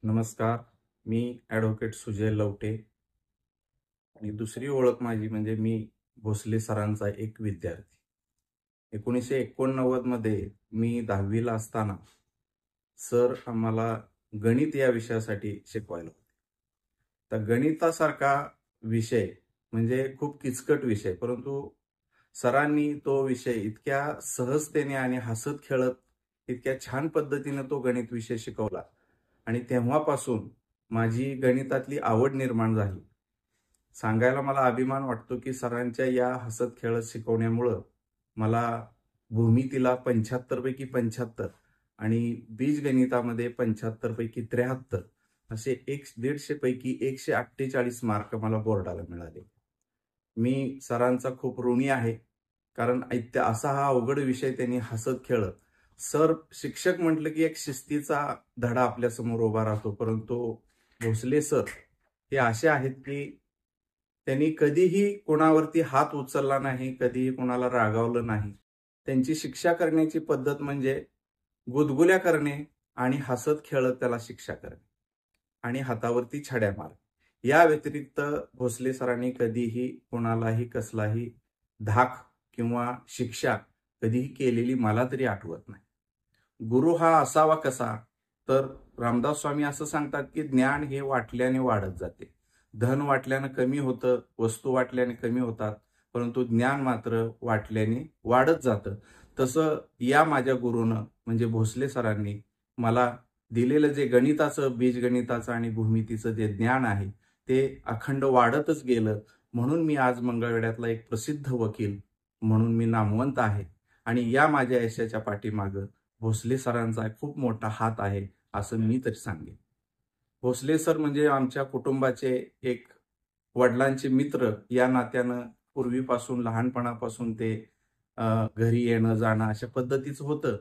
नमस्कार. मी ॲडव्होकेट सुजय लवटे आणि दुसरी ओळख माझी म्हणजे मी भोसले सरांचा एक विद्यार्थी. 1989 मध्ये मी 10वी ला असताना सर आम्हाला गणित या विषयासाठी शिकवायला होते. तर गणितासारखा विषय म्हणजे खूप किचकट विषय, परंतु सरांनी तो विषय इतक्या सहजतेने आणि हसत खेळत इतक्या छान पद्धतीने तो गणित विषय शिकवला आणि तेव्हापासून माझी गणितातली आवड निर्माण झाली. सांगायला मला अभिमान वाटतो की सरांच्या या हसत खेळत शिकवण्यामुळं मला भूमितीला 75 पैकी 75 आणि बीजगणितामध्ये 75 पैकी 73 असे 150 पैकी 148 मार्क मला बोर्डाला मिळाले. मी सरांचा खूप ऋणी आहे, कारण असा हा अवघड विषय त्यांनी हसत खेळत शिक्षक म्हटलं की एक शिस्तीचा धडा आपल्या समोर उभा राहतो, परंतु भोसले सर हे असे आहेत की त्यांनी कधीही कोणावरती हात उचलला नाही, कधीही कोणाला रागावलं नाही. त्यांची शिक्षा करण्याची पद्धत म्हणजे गुदगुल्या करणे आणि हसत खेळत त्याला शिक्षा करणे आणि हातावरती छड्या मारणे. या व्यतिरिक्त भोसले सरांनी कधीही कोणालाही कसलाही धाक किंवा शिक्षा कधीही केलेली मला तरी आठवत नाही. गुरु हा असावा कसा, तर रामदास स्वामी असं सांगतात की ज्ञान हे वाटल्याने वाढत जाते. धन वाटल्याने कमी होतं, वस्तू वाटल्याने कमी होतात, परंतु ज्ञान मात्र वाटल्याने वाढत जातं. तसं या माझ्या गुरुनं म्हणजे भोसले सरांनी मला दिलेलं जे गणिताचं, बीजगणिताचं आणि भूमितीचं जे ज्ञान आहे ते अखंड वाढतच गेलं. म्हणून मी आज मंगळवेढ्यातला एक प्रसिद्ध वकील म्हणून मी नामवंत आहे आणि या माझ्या यशाच्या पाठीमागं भोसले सरांचा खूप मोठा हात आहे असं मी तरी सांगेन. भोसले सर म्हणजे आमच्या कुटुंबाचे एक वडिलांचे मित्र या नात्यानं पूर्वीपासून लहानपणापासून ते घरी येणं जाणं अशा पद्धतीचं होतं.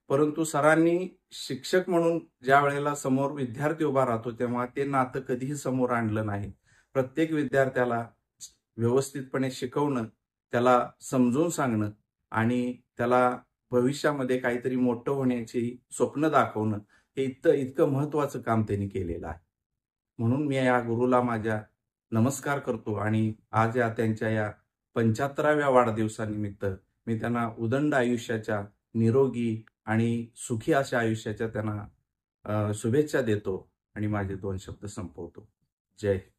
परंतु सरांनी शिक्षक म्हणून ज्या वेळेला समोर विद्यार्थी उभा राहतो तेव्हा ते नातं कधीही समोर आणलं नाही. प्रत्येक विद्यार्थ्याला व्यवस्थितपणे शिकवणं, त्याला समजून सांगणं आणि त्याला भविष्यामध्ये काहीतरी मोठं होण्याची स्वप्न दाखवणं हे इतकं महत्वाचं काम त्यांनी केलेलं आहे. म्हणून मी या गुरुला माझ्या नमस्कार करतो आणि आज त्यांच्या या 75व्या वाढदिवसानिमित्त मी त्यांना उदंड आयुष्याच्या, निरोगी आणि सुखी अशा आयुष्याच्या त्यांना शुभेच्छा देतो आणि माझे 2 शब्द संपवतो. जय हिंद.